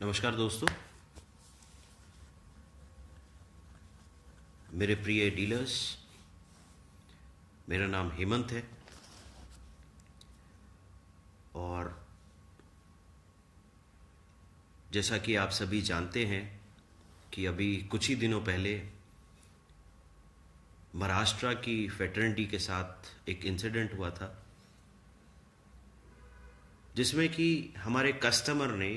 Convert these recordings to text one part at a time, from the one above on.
नमस्कार दोस्तों, मेरे प्रिय डीलर्स। मेरा नाम हेमंत है और जैसा कि आप सभी जानते हैं कि अभी कुछ ही दिनों पहले महाराष्ट्र की फेटर्निटी के साथ एक इंसिडेंट हुआ था, जिसमें कि हमारे कस्टमर ने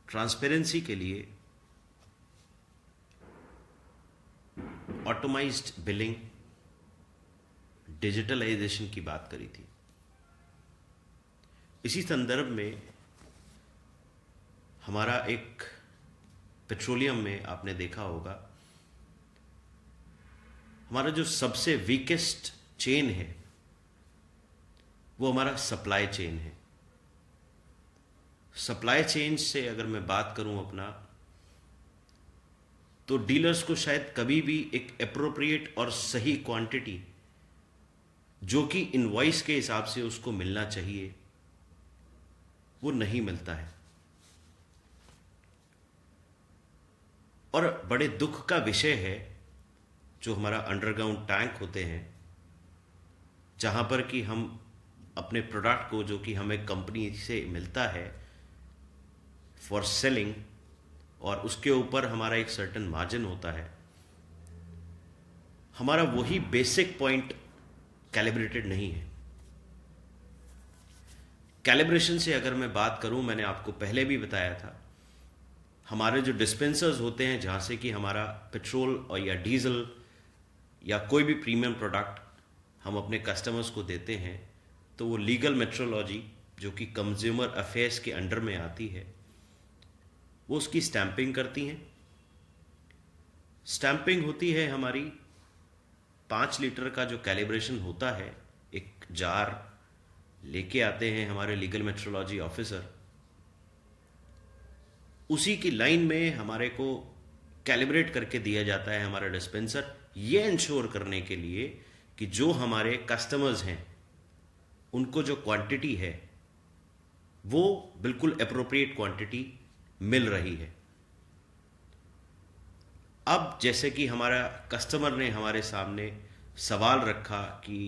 ट्रांसपेरेंसी के लिए ऑटोमाइज्ड बिलिंग, डिजिटलाइजेशन की बात करी थी। इसी संदर्भ में हमारा एक पेट्रोलियम में आपने देखा होगा, हमारा जो सबसे वीकेस्ट चेन है वो हमारा सप्लाई चेन है। सप्लाई चेन से अगर मैं बात करूं अपना, तो डीलर्स को शायद कभी भी एक एप्रोप्रिएट और सही क्वांटिटी जो कि इनवॉइस के हिसाब से उसको मिलना चाहिए वो नहीं मिलता है। और बड़े दुख का विषय है जो हमारा अंडरग्राउंड टैंक होते हैं, जहां पर कि हम अपने प्रोडक्ट को जो कि हमें कंपनी से मिलता है फॉर सेलिंग, और उसके ऊपर हमारा एक सर्टेन मार्जिन होता है, हमारा वही बेसिक पॉइंट कैलिब्रेटेड नहीं है। कैलिब्रेशन से अगर मैं बात करूं, मैंने आपको पहले भी बताया था, हमारे जो डिस्पेंसर्स होते हैं जहां से कि हमारा पेट्रोल और या डीजल या कोई भी प्रीमियम प्रोडक्ट हम अपने कस्टमर्स को देते हैं, तो वो लीगल मेट्रोलॉजी जो कि कंज्यूमर अफेयर्स के अंडर में आती है, वो उसकी स्टैंपिंग करती हैं। स्टैंपिंग होती है हमारी 5 लीटर का जो कैलिब्रेशन होता है, एक जार लेके आते हैं हमारे लीगल मेट्रोलॉजी ऑफिसर, उसी की लाइन में हमारे को कैलिब्रेट करके दिया जाता है हमारा डिस्पेंसर, ये इंश्योर करने के लिए कि जो हमारे कस्टमर्स हैं उनको जो क्वांटिटी है वो बिल्कुल एप्रोप्रिएट क्वांटिटी मिल रही है। अब जैसे कि हमारा कस्टमर ने हमारे सामने सवाल रखा कि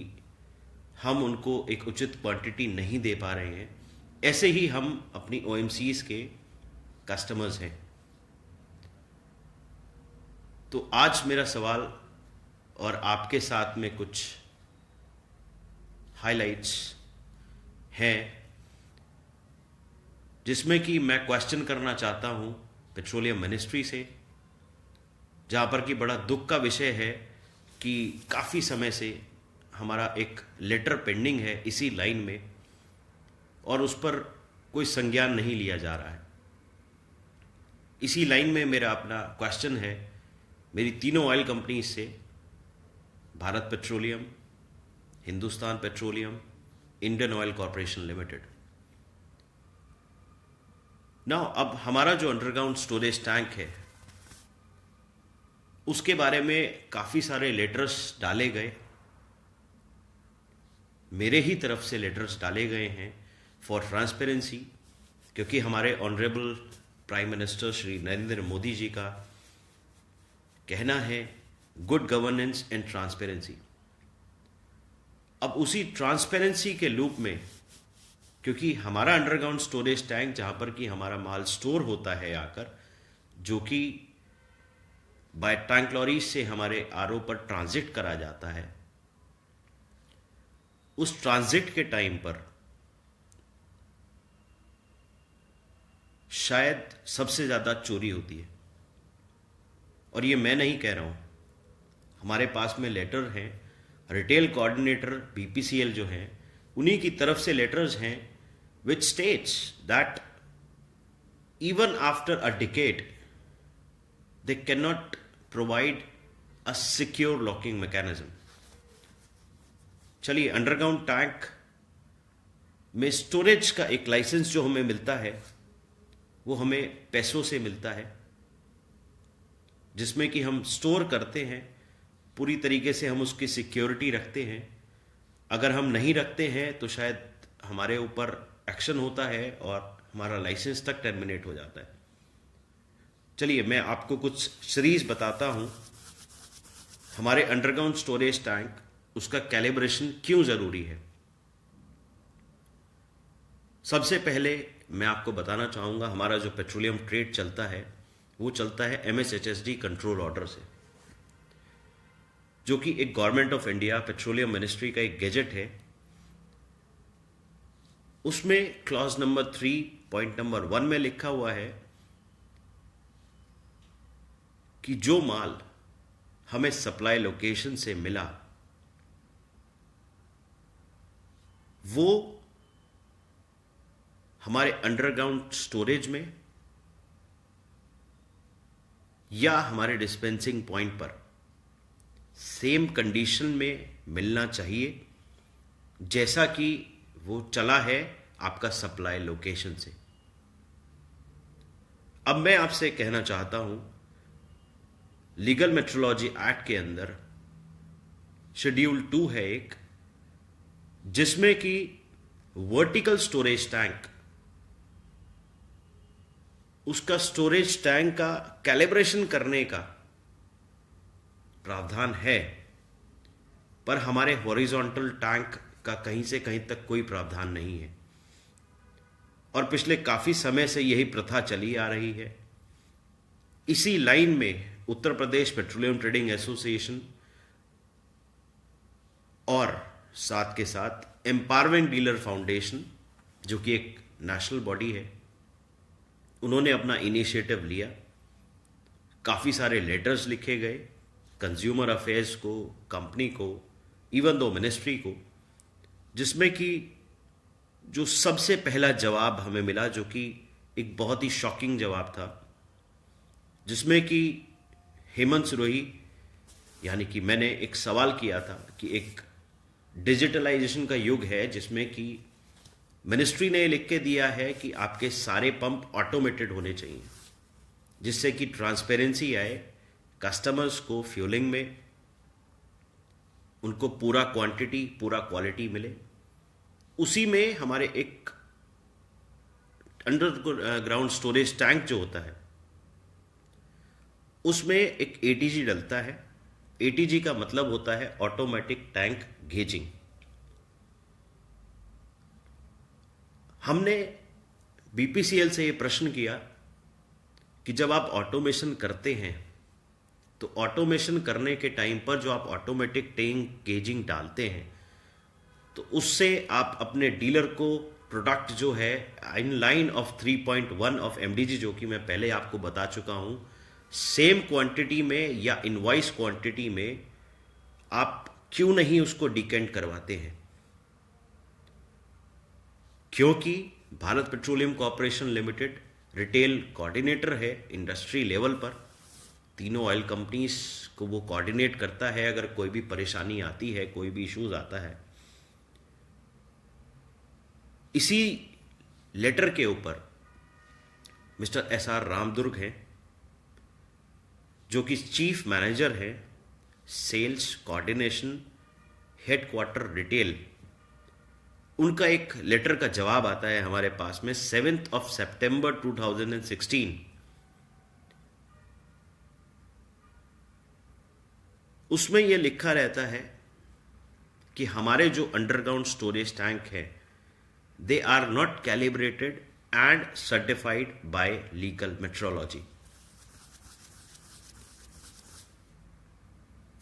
हम उनको एक उचित क्वांटिटी नहीं दे पा रहे हैं, ऐसे ही हम अपनी ओएमसीज के कस्टमर्स हैं। तो आज मेरा सवाल और आपके साथ में कुछ हाइलाइट्स हैं, जिसमें कि मैं क्वेश्चन करना चाहता हूं पेट्रोलियम मिनिस्ट्री से, जहां पर कि बड़ा दुख का विषय है कि काफ़ी समय से हमारा एक लेटर पेंडिंग है इसी लाइन में और उस पर कोई संज्ञान नहीं लिया जा रहा है। इसी लाइन में मेरा अपना क्वेश्चन है मेरी तीनों ऑयल कंपनीज से, Bharat petroleum, Hindustan petroleum, Indian oil corporation limited. Now अब हमारा जो अंडरग्राउंड स्टोरेज टैंक है उसके बारे में काफ़ी सारे लेटर्स डाले गए, मेरे ही तरफ से लेटर्स डाले गए हैं फॉर ट्रांसपेरेंसी, क्योंकि हमारे honourable prime minister Shri Narendra Modi ji का कहना है गुड गवर्नेंस एंड ट्रांसपेरेंसी। अब उसी ट्रांसपेरेंसी के लूप में, क्योंकि हमारा अंडरग्राउंड स्टोरेज टैंक जहां पर कि हमारा माल स्टोर होता है आकर, जो कि बाय टैंक लॉरीज से हमारे आरओ पर ट्रांजिट करा जाता है, उस ट्रांजिट के टाइम पर शायद सबसे ज़्यादा चोरी होती है। और ये मैं नहीं कह रहा हूं, हमारे पास में लेटर हैं, रिटेल कोऑर्डिनेटर बीपीसीएल जो हैं उन्हीं की तरफ से लेटर्स हैं which states that even after a decade they cannot provide a secure locking mechanism। चलिए, अंडरग्राउंड टैंक में स्टोरेज का एक लाइसेंस जो हमें मिलता है वो हमें पैसों से मिलता है, जिसमें कि हम स्टोर करते हैं, पूरी तरीके से हम उसकी सिक्योरिटी रखते हैं। अगर हम नहीं रखते हैं तो शायद हमारे ऊपर एक्शन होता है और हमारा लाइसेंस तक टर्मिनेट हो जाता है। चलिए मैं आपको कुछ सीरीज बताता हूं, हमारे अंडरग्राउंड स्टोरेज टैंक, उसका कैलिब्रेशन क्यों जरूरी है। सबसे पहले मैं आपको बताना चाहूंगा, हमारा जो पेट्रोलियम ट्रेड चलता है वो चलता है MSHSD कंट्रोल ऑर्डर से, जो कि एक government of India petroleum ministry का एक गैजेट है। उसमें क्लॉज नंबर 3 पॉइंट नंबर 1 में लिखा हुआ है कि जो माल हमें सप्लाई लोकेशन से मिला वो हमारे अंडरग्राउंड स्टोरेज में या हमारे डिस्पेंसिंग पॉइंट पर सेम कंडीशन में मिलना चाहिए जैसा कि वो चला है आपका सप्लाई लोकेशन से। अब मैं आपसे कहना चाहता हूं, लीगल मेट्रोलॉजी एक्ट के अंदर शेड्यूल 2 है एक, जिसमें कि वर्टिकल स्टोरेज टैंक, उसका स्टोरेज टैंक का कैलिब्रेशन करने का प्रावधान है, पर हमारे हॉरिजॉन्टल टैंक का कहीं से कहीं तक कोई प्रावधान नहीं है। और पिछले काफी समय से यही प्रथा चली आ रही है। इसी लाइन में Uttar Pradesh petroleum trading association और साथ के साथ एम्पावरमेंट डीलर फाउंडेशन, जो कि एक नेशनल बॉडी है, उन्होंने अपना इनिशिएटिव लिया। काफी सारे लेटर्स लिखे गए कंज्यूमर अफेयर्स को, कंपनी को, इवन दो मिनिस्ट्री को, जिसमें कि जो सबसे पहला जवाब हमें मिला, जो कि एक बहुत ही शॉकिंग जवाब था, जिसमें कि हेमंत सिरोही, यानी कि मैंने एक सवाल किया था कि एक डिजिटलाइजेशन का युग है जिसमें कि मिनिस्ट्री ने लिख के दिया है कि आपके सारे पंप ऑटोमेटेड होने चाहिए, जिससे कि ट्रांसपेरेंसी आए, कस्टमर्स को फ्यूलिंग में उनको पूरा क्वांटिटी, पूरा क्वालिटी मिले। उसी में हमारे एक अंडरग्राउंड स्टोरेज टैंक जो होता है, उसमें एक ATG डलता है। ATG का मतलब होता है ऑटोमेटिक टैंक गेजिंग। हमने BPCL से ये प्रश्न किया कि जब आप ऑटोमेशन करते हैं तो ऑटोमेशन करने के टाइम पर जो आप ऑटोमेटिक टैंक गेजिंग डालते हैं, तो उससे आप अपने डीलर को प्रोडक्ट जो है in line of 3.1 of MDG, जो कि मैं पहले आपको बता चुका हूं, सेम क्वांटिटी में या इनवॉइस क्वांटिटी में आप क्यों नहीं उसको डिकेंट करवाते हैं? क्योंकि Bharat petroleum corporation limited retail coordinator है इंडस्ट्री लेवल पर, तीनों ऑयल कंपनीज को वो कोऑर्डिनेट करता है अगर कोई भी परेशानी आती है, कोई भी इश्यूज आता है। इसी लेटर के ऊपर मिस्टर SR रामदुर्ग हैं, जो कि चीफ मैनेजर है सेल्स कोऑर्डिनेशन हेडक्वार्टर रिटेल, उनका एक लेटर का जवाब आता है हमारे पास में 7 सितंबर 2016। उसमें यह लिखा रहता है कि हमारे जो अंडरग्राउंड स्टोरेज टैंक है, they are not calibrated and certified by legal metrology.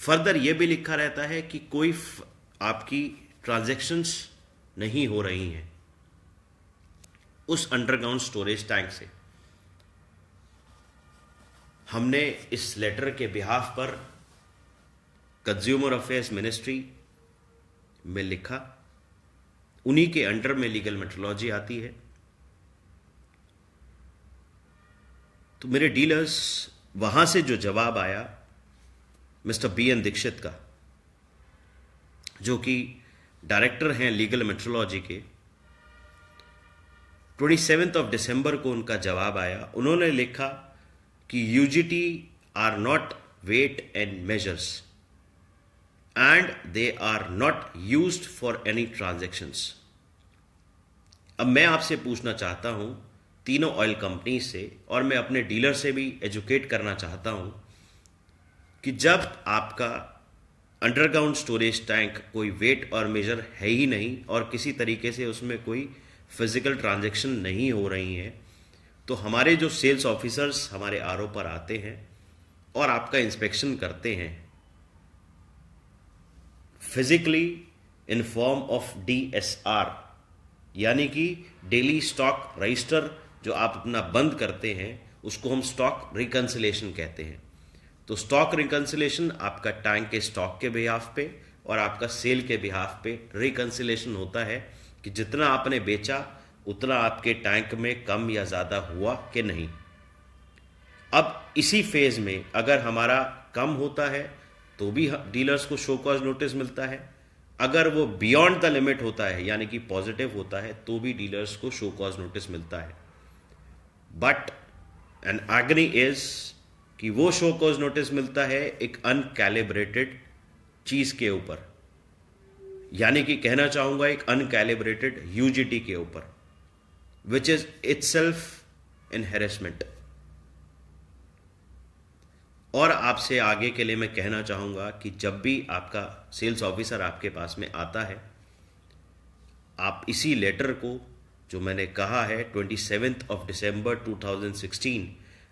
Further यह भी लिखा रहता है कि कोई आपकी ट्रांजैक्शंस नहीं हो रही हैं उस अंडरग्राउंड स्टोरेज टैंक से। हमने इस लेटर के बिहाफ पर कंज्यूमर अफेयर्स मिनिस्ट्री में लिखा, उन्हीं के अंडर में लीगल मेट्रोलॉजी आती है। तो मेरे डीलर्स, वहां से जो जवाब आया मिस्टर BN दीक्षित का, जो कि डायरेक्टर हैं लीगल मेट्रोलॉजी के, 27 दिसंबर को उनका जवाब आया। उन्होंने लिखा कि UGT are not weight and measures and they are not used for any transactions. अब मैं आपसे पूछना चाहता हूं तीनों ऑयल कंपनी से, और मैं अपने डीलर से भी एजुकेट करना चाहता हूं कि जब आपका अंडरग्राउंड स्टोरेज टैंक कोई वेट और मेजर है ही नहीं और किसी तरीके से उसमें कोई फिजिकल ट्रांजैक्शन नहीं हो रही है, तो हमारे जो सेल्स ऑफिसर्स हमारे आरओ पर आते हैं और आपका इंस्पेक्शन करते हैं physically in form of DSR, यानी कि डेली स्टॉक रजिस्टर जो आप अपना बंद करते हैं उसको हम स्टॉक रिकंसिलेशन कहते हैं। तो स्टॉक रिकंसिलेशन आपका टैंक के स्टॉक के बिहाफ पे और आपका सेल के बिहाफ पे रिकंसिलेशन होता है कि जितना आपने बेचा उतना आपके टैंक में कम या ज़्यादा हुआ कि नहीं। अब इसी फेज में अगर हमारा कम होता है तो भी डीलर्स को शो कॉज नोटिस मिलता है, अगर वो बियॉन्ड द लिमिट होता है यानी कि पॉजिटिव होता है तो भी डीलर्स को शो कॉज नोटिस मिलता है। बट एन एग्री इज कि वो शो कॉज नोटिस मिलता है एक अनकैलिब्रेटेड चीज के ऊपर, यानी कि कहना चाहूंगा एक अनकैलिब्रेटेड UGT के ऊपर, which is itself in harassment. और आपसे आगे के लिए मैं कहना चाहूंगा कि जब भी आपका सेल्स ऑफिसर आपके पास में आता है, आप इसी लेटर को जो मैंने कहा है 27 दिसंबर 2016,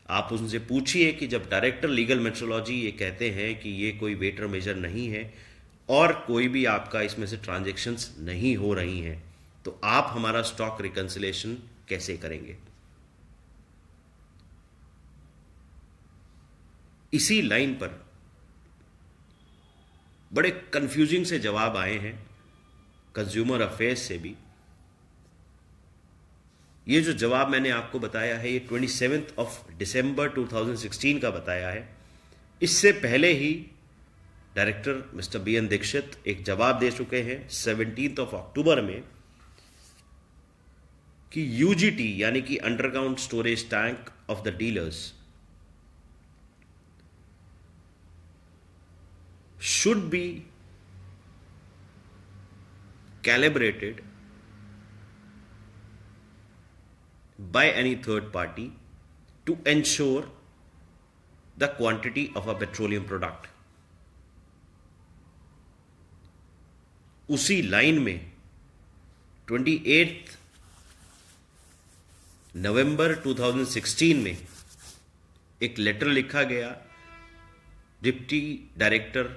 आप उनसे पूछिए कि जब डायरेक्टर लीगल मेट्रोलॉजी ये कहते हैं कि ये कोई वेटर मेजर नहीं है और कोई भी आपका इसमें से ट्रांजैक्शंस नहीं हो रही हैं, तो आप हमारा स्टॉक रिकंसिलेशन कैसे करेंगे। इसी लाइन पर बड़े कंफ्यूजिंग से जवाब आए हैं कंज्यूमर अफेयर्स से भी। ये जो जवाब मैंने आपको बताया है ये 27 दिसंबर 2016 का बताया है। इससे पहले ही डायरेक्टर मिस्टर BN दीक्षित एक जवाब दे चुके हैं 17 अक्टूबर में कि UGT यानी कि underground storage tank of the dealers should be calibrated by any third party to ensure the quantity of a petroleum product। उसी लाइन में 28 नवंबर 2016 में एक लेटर लिखा गया deputy director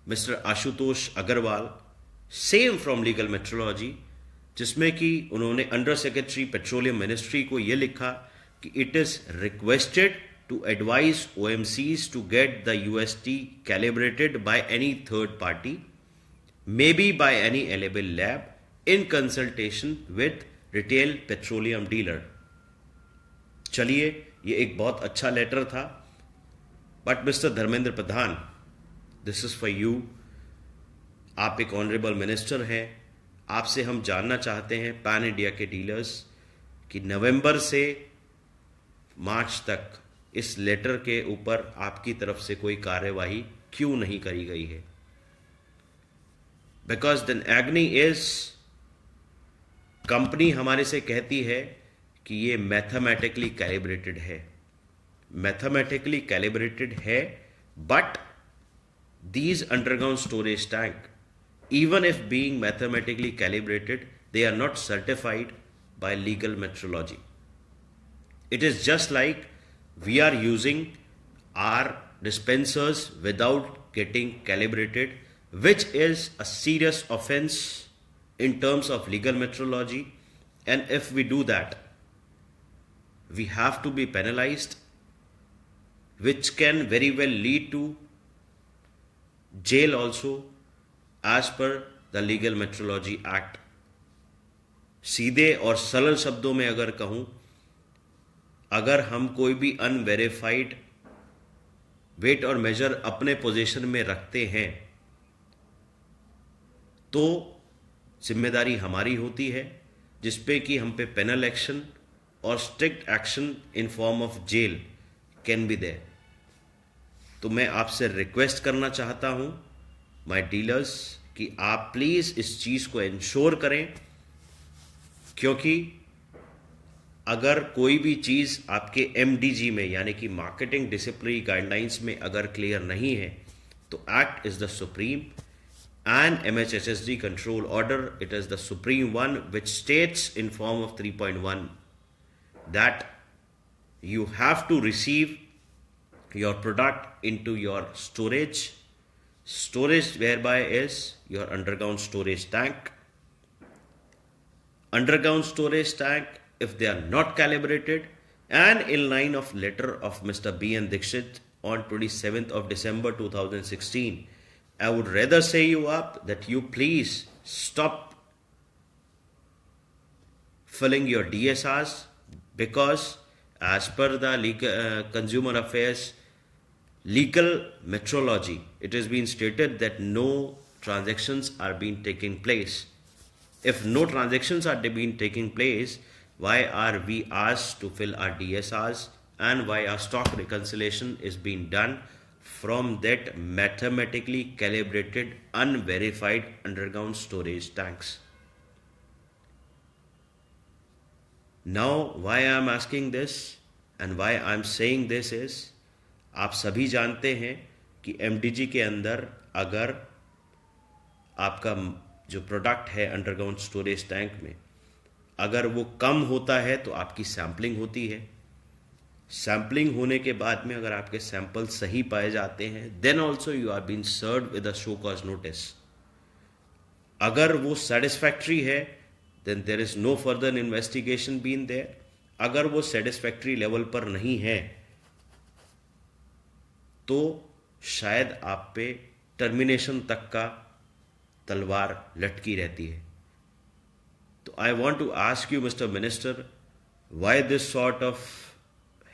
mister Ashutosh Agarwal, same from legal metrology, जिसमें कि उन्होंने अंडर सेक्रेटरी पेट्रोलियम मिनिस्ट्री को यह लिखा कि it is requested to advise OMCs to get the UST calibrated by any third party, may be by any available lab in consultation with retail petroleum dealer. चलिए, ये एक बहुत अच्छा letter था, but mister Dharmendra Pradhan, this is for you. आप एक honourable minister हैं, आपसे हम जानना चाहते हैं पैन इंडिया के डीलर्स कि नवंबर से मार्च तक इस लेटर के ऊपर आपकी तरफ से कोई कार्यवाही क्यों नहीं करी गई है। बिकॉज देन एग्नी इज, कंपनी हमारे से कहती है कि ये मैथमेटिकली कैलिब्रेटेड है, मैथमेटिकली कैलिब्रेटेड है, but these underground storage tank, even if being mathematically calibrated, they are not certified by legal metrology. It is just like we are using our dispensers without getting calibrated, which is a serious offense in terms of legal metrology, and if we do that, we have to be penalized, which can very well lead to jail also as per the legal metrology act। सीधे और सरल शब्दों में अगर कहूं, अगर हम कोई भी अनवेरिफाइड वेट और मेजर अपने पोजीशन में रखते हैं तो जिम्मेदारी हमारी होती है, जिसपे कि हम पे पेनल एक्शन और strict action in form of jail can be there. तो मैं आपसे रिक्वेस्ट करना चाहता हूं माय डीलर्स कि आप प्लीज इस चीज को इंश्योर करें, क्योंकि अगर कोई भी चीज़ आपके MDG में यानी कि मार्केटिंग डिसिप्लिनरी गाइडलाइंस में अगर क्लियर नहीं है तो act is the supreme and MHSSD control order, it is the supreme one which states in form of 3.1 that you have to receive your product into your storage whereby is your underground storage tank. Underground storage tank, if they are not calibrated and in line of letter of Mr. B.N. Dixit on 27th of December 2016, I would rather say you up that you please stop filling your DSRs, because as per the legal, Consumer Affairs legal metrology, it has been stated that no transactions are being taking place. If no transactions are being taking place, why are we asked to fill our DSRs and why our stock reconciliation is being done from that mathematically calibrated unverified underground storage tanks? Now why I am asking this and why I am saying this is, आप सभी जानते हैं कि MDG के अंदर अगर आपका जो प्रोडक्ट है अंडरग्राउंड स्टोरेज टैंक में अगर वो कम होता है तो आपकी सैम्पलिंग होती है। सैम्पलिंग होने के बाद में अगर आपके सैंपल सही पाए जाते हैं then also you are been served with a show cause notice. अगर वो सेटिस्फैक्ट्री है then there is no further investigation been there. अगर वो सेटिस्फैक्ट्री लेवल पर नहीं है तो शायद आप पे टर्मिनेशन तक का तलवार लटकी रहती है। तो I want to ask you mister minister, why this sort of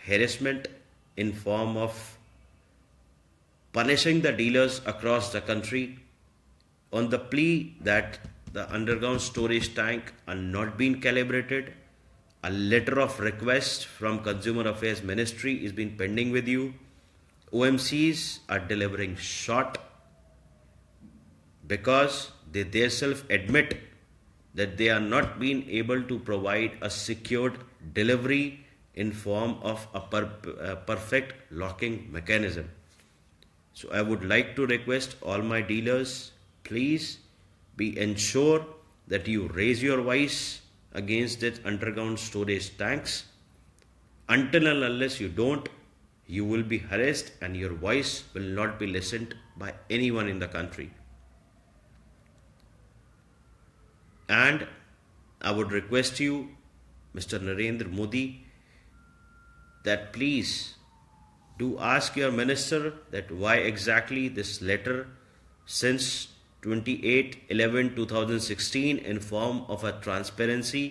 harassment in form of punishing the dealers across the country on the plea that the underground storage tank are not being calibrated. A letter of request from Consumer Affairs Ministry is being pending with you. OMCs are delivering short because they themselves admit that they are not being able to provide a secured delivery in form of a perfect locking mechanism. So I would like to request all my dealers, please be ensure that you raise your voice against that underground storage tanks. Until and unless you don't, you will be harassed and your voice will not be listened by anyone in the country. And I would request you, Mr. Narendra Modi, that please do ask your minister that why exactly this letter since 28/11/2016 in form of a transparency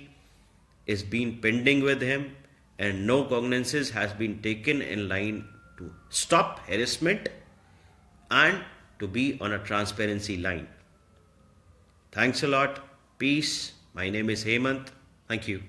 is being pending with him and no cognizance has been taken in line to stop harassment and to be on a transparency line. Thanks a lot. Peace. My name is Hemant. Thank you.